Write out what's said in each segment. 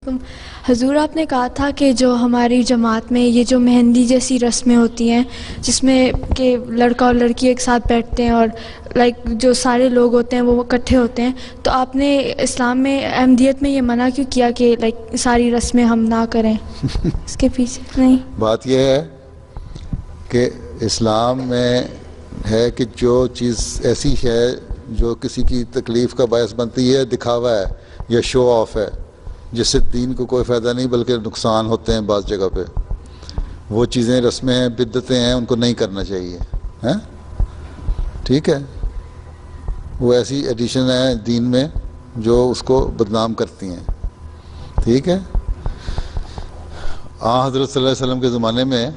علیکم حضور، آپ نے کہا تھا کہ جو ہماری جماعت میں یہ جو مہندی جیسی رسمیں ہوتی ہیں جس میں کہ لڑکا اور لڑکی ایک ساتھ بیٹھتے ہیں اور جو سارے لوگ ہوتے ہیں وہ اکٹھے ہوتے ہیں، تو آپ نے اسلام میں احمدیت میں یہ منع کیوں کیا کہ ساری رسمیں ہم نہ کریں؟ اس کے پیچھے نہیں بات یہ ہے کہ اسلام میں ہے کہ جو چیز ایسی ہے جو کسی کی تکلیف کا باعث بنتی ہے، دکھاوا ہے یا شو آف ہے، جس سے دین کو کوئی فائدہ نہیں بلکہ نقصان ہوتے ہیں بعض جگہ پہ، وہ چیزیں رسمیں ہیں، بدعتیں ہیں، ان کو نہیں کرنا چاہیے ہیں، ٹھیک ہے؟ وہ ایسی ایڈیشن ہیں دین میں جو اس کو بدنام کرتی ہیں، ٹھیک ہے؟ حضرت صلی اللہ علیہ وسلم کے زمانے میں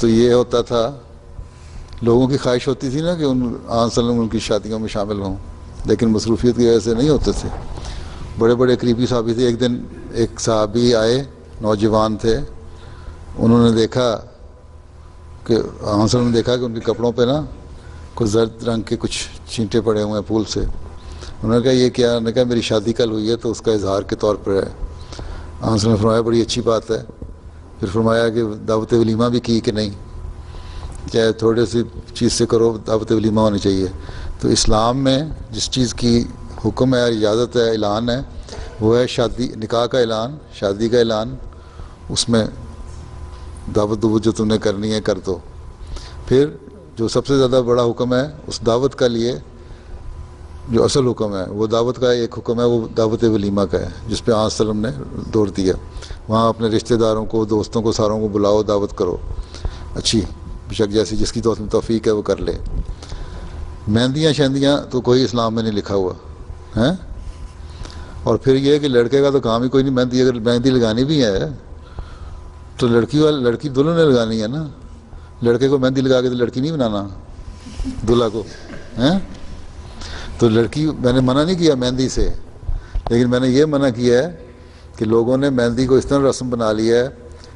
تو یہ ہوتا تھا، لوگوں کی خواہش ہوتی تھی نا کہ صلی اللہ علیہ وسلم ان کی شادیوں میں شامل ہوں، لیکن مصروفیت کی وجہ سے نہیں ہوتے تھے۔ بڑے بڑے قریبی صحابی تھے۔ ایک دن ایک صحابی آئے، نوجوان تھے، انہوں نے دیکھا کہ صلی اللہ علیہ وسلم نے دیکھا کہ ان کے کپڑوں پہ نا کچھ زرد رنگ کے کچھ چینٹے پڑے ہوئے ہیں پھول سے۔ انہوں نے کہا یہ کیا؟ انہوں نے کہا میری شادی کل ہوئی ہے تو اس کا اظہار کے طور پر ہے۔ صلی اللہ علیہ وسلم نے فرمایا بڑی اچھی بات ہے۔ پھر فرمایا کہ دعوت ولیمہ بھی کی کہ نہیں، چاہے تھوڑے سی چیز سے کرو، دعوت ولیمہ ہونی چاہیے۔ تو اسلام میں جس چیز کی حکم ہے اور اجازت ہے، اعلان ہے، وہ ہے شادی، نکاح کا اعلان، شادی کا اعلان، اس میں دعوت جو تم نے کرنی ہے کر دو۔ پھر جو سب سے زیادہ بڑا حکم ہے اس دعوت کا لیے، جو اصل حکم ہے وہ دعوت کا ایک حکم ہے، وہ دعوت ولیمہ کا ہے، جس پہ آج وسلم نے دور دیا۔ وہاں اپنے رشتہ داروں کو، دوستوں کو، ساروں کو بلاؤ، دعوت کرو، اچھی بشک جیسی جس کی توفیق ہے وہ کر لے۔ مہندیاں شہندیاں تو کوئی اسلام میں نہیں لکھا ہوا ہے۔ اور پھر یہ کہ لڑکے کا تو کام ہی کوئی نہیں مہندی، اگر مہندی لگانی بھی ہے تو لڑکی دلہن نے لگانی ہے نا، لڑکے کو مہندی لگا کے تو لڑکی نہیں بنانا دلہا کو، ہیں؟ تو لڑکی میں نے منع نہیں کیا مہندی سے، لیکن میں نے یہ منع کیا ہے کہ لوگوں نے مہندی کو اس طرح رسم بنا لیا ہے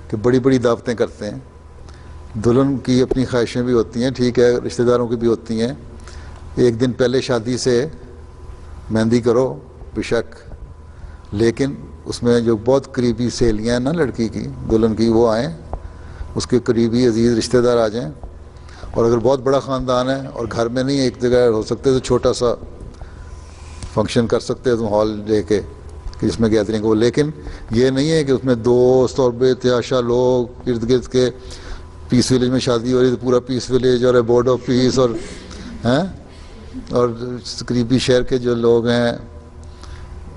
کہ بڑی بڑی دعوتیں کرتے ہیں۔ دلہن کی اپنی خواہشیں بھی ہوتی ہیں، ٹھیک ہے، رشتہ داروں کی بھی ہوتی ہیں، ایک دن پہلے شادی سے مہندی کرو بشک، لیکن اس میں جو بہت قریبی سہیلیاں ہیں نا لڑکی کی، دلہن کی، وہ آئیں، اس کے قریبی عزیز رشتہ دار آ جائیں، اور اگر بہت بڑا خاندان ہے اور گھر میں نہیں ایک جگہ ہو سکتے تو چھوٹا سا فنکشن کر سکتے ہیں تم ہال لے کے کہ جس میں گیدرنگ ہو، لیکن یہ نہیں ہے کہ اس میں دوست اور بے تحاشا لوگ ارد گرد کے، پیس ولیج میں شادی ہو رہی تو پورا پیس ولیج اور بورڈ آف پیس اور ہیں، اور قریبی شہر کے جو لوگ ہیں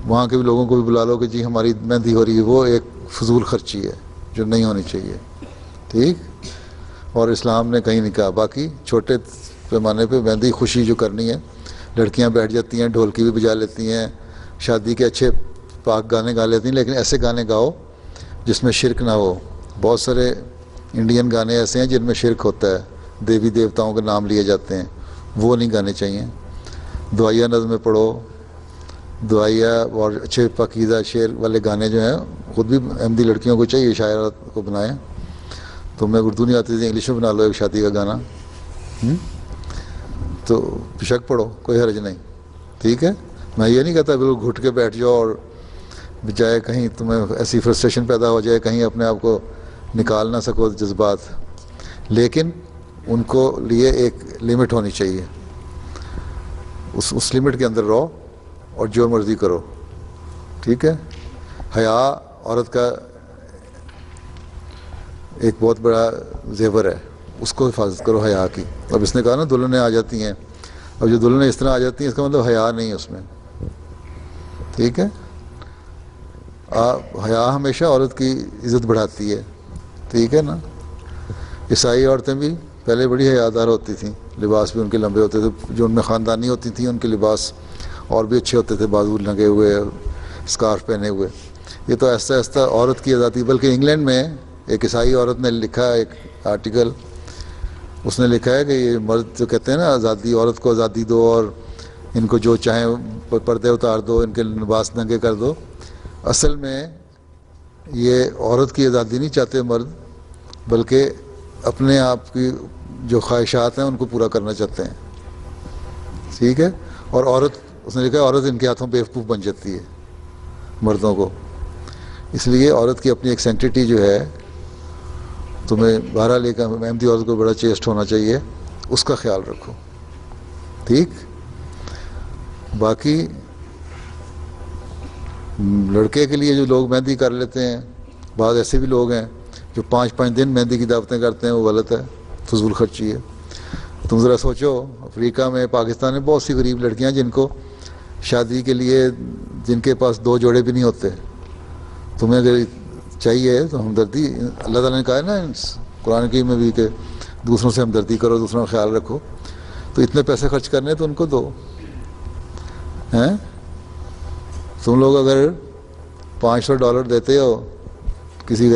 وہاں کے بھی لوگوں کو بھی بلا لو کہ جی ہماری مہندی ہو رہی ہے، وہ ایک فضول خرچی ہے جو نہیں ہونی چاہیے، ٹھیک؟ اور اسلام نے کہیں نہیں کہا۔ باقی چھوٹے پیمانے پہ مہندی خوشی جو کرنی ہے، لڑکیاں بیٹھ جاتی ہیں، ڈھولکی بھی بجا لیتی ہیں، شادی کے اچھے پاک گانے گا لیتی ہیں، لیکن ایسے گانے گاؤ جس میں شرک نہ ہو۔ بہت سارے انڈین گانے ایسے ہیں جن میں شرک ہوتا ہے، دیوی دیوتاؤں کے نام لیے جاتے ہیں، وہ نہیں گانے چاہیے۔ دعائیہ نظمیں پڑھو، دعائیہ اور اچھے پاکیزہ شعر والے گانے جو ہیں، خود بھی احمدی لڑکیوں کو چاہیے شاعرات کو بنائیں۔ تو میں اردو نہیں آتی تھی، انگلش میں بنا لو ایک شادی کا گانا، تو بشک پڑھو، کوئی حرج نہیں، ٹھیک ہے؟ میں یہ نہیں کہتا بالکل گھٹ کے بیٹھ جاؤ اور بجائے کہیں تمہیں ایسی فرسٹریشن پیدا ہو جائے، کہیں اپنے آپ کو نکال نہ سکو جذبات، لیکن ان کو لیے ایک لمٹ ہونی چاہیے، اس لمٹ کے اندر رہو اور جو مرضی کرو، ٹھیک ہے؟ حیا عورت کا ایک بہت بڑا زیور ہے، اس کو حفاظت کرو حیا کی۔ اب اس نے کہا نا دلہنیں آ جاتی ہیں، اب جو دلہنیں اس طرح آ جاتی ہیں اس کا مطلب حیا نہیں ہے اس میں، ٹھیک ہے؟ حیا ہمیشہ عورت کی عزت بڑھاتی ہے، ٹھیک ہے نا؟ عیسائی عورتیں بھی پہلے بڑی حیادار ہوتی تھیں، لباس بھی ان کے لمبے ہوتے تھے، جو ان میں خاندانی ہوتی تھیں ان کے لباس اور بھی اچھے ہوتے تھے، بازو لگے ہوئے، اسکارف پہنے ہوئے۔ یہ تو آہستہ آہستہ عورت کی آزادی، بلکہ انگلینڈ میں ایک عیسائی عورت نے لکھا ایک آرٹیکل، اس نے لکھا ہے کہ یہ مرد جو کہتے ہیں نا آزادی، عورت کو آزادی دو اور ان کو جو چاہیں پردے اتار دو، ان کے لباس ننگے کر دو، اصل میں یہ عورت کی آزادی نہیں چاہتے مرد، بلکہ اپنے آپ کی جو خواہشات ہیں ان کو پورا کرنا چاہتے ہیں، ٹھیک ہے؟ اور عورت، اس نے لکھا ہے عورت ان کے ہاتھوں بیوقوف بن جاتی ہے مردوں کو، اس لیے عورت کی اپنی ایک سینکٹیٹی جو ہے تمہیں بہرحال ایک مہندی عورت کو بڑا چیسٹ ہونا چاہیے، اس کا خیال رکھو، ٹھیک. باقی لڑکے کے لیے جو لوگ مہندی کر لیتے ہیں، بعض ایسے بھی لوگ ہیں جو 5 دن مہندی کی دعوتیں کرتے ہیں، وہ غلط ہے، فضول خرچی ہے. تم ذرا سوچو، افریقہ میں، پاکستان میں بہت سی غریب لڑکیاں جن کو شادی کے لیے جن کے پاس 2 جوڑے بھی نہیں ہوتے. تمہیں اگر چاہیے تو ہمدردی، اللہ تعالیٰ نے کہا ہے نا قرآن کی میں بھی کہ دوسروں سے ہمدردی کرو، دوسروں کا خیال رکھو. تو اتنے پیسے خرچ کرنے تو ان کو دو ہیں. تم لوگ اگر $500 دیتے ہو کسی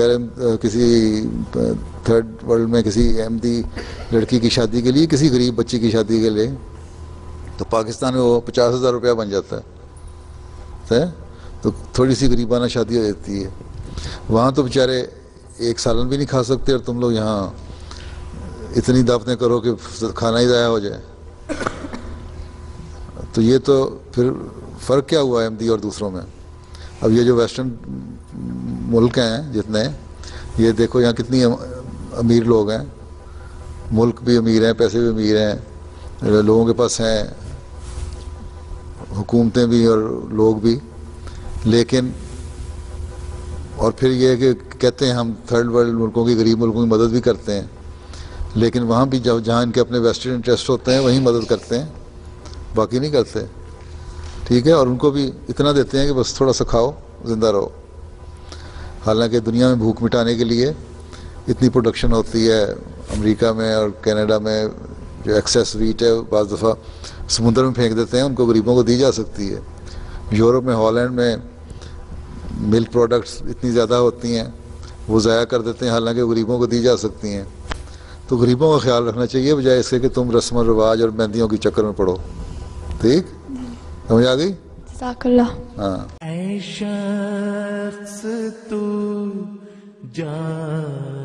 تھرڈ ورلڈ میں کسی احمدی لڑکی کی شادی کے لیے، کسی غریب بچی کی شادی کے لیے، تو پاکستان میں وہ $50,000 بن جاتا ہے. تو تھوڑی سی غریبانہ شادی ہو جاتی ہے. وہاں تو بیچارے 1 سالن بھی نہیں کھا سکتے، اور تم لوگ یہاں اتنی دعوتیں کرو کہ کھانا ہی ضائع ہو جائے. تو یہ تو پھر فرق کیا ہوا احمدی اور دوسروں میں؟ اب یہ جو ویسٹرن ملک ہیں جتنے، یہ دیکھو یہاں کتنی امیر لوگ ہیں، ملک بھی امیر ہیں، پیسے بھی امیر ہیں، لوگوں کے پاس ہیں، حکومتیں بھی اور لوگ بھی. لیکن اور پھر یہ کہ کہتے ہیں ہم تھرڈ ورلڈ ملکوں کی، غریب ملکوں کی مدد بھی کرتے ہیں، لیکن وہاں بھی جہاں ان کے اپنے ویسٹرن انٹرسٹ ہوتے ہیں وہیں مدد کرتے ہیں، باقی نہیں کرتے. ٹھیک ہے. اور ان کو بھی اتنا دیتے ہیں کہ بس تھوڑا سا کھاؤ، زندہ رہو. حالانکہ دنیا میں بھوک مٹانے کے لیے اتنی پروڈکشن ہوتی ہے. امریکہ میں اور کینیڈا میں جو ایکسیس ویٹ ہے بعض دفعہ سمندر میں پھینک دیتے ہیں، ان کو غریبوں کو دی جا سکتی ہے. یورپ میں، ہالینڈ میں ملک پروڈکٹس اتنی زیادہ ہوتی ہیں، وہ ضائع کر دیتے ہیں، حالانکہ غریبوں کو دی جا سکتی ہیں. تو غریبوں کا خیال رکھنا چاہیے بجائے اس کے کہ تم رسم و رواج اور مہندیوں کی چکر میں پڑو. ٹھیک، سمجھ آ گئی؟ جزاک اللہ. ہاں. اے شخص تو جان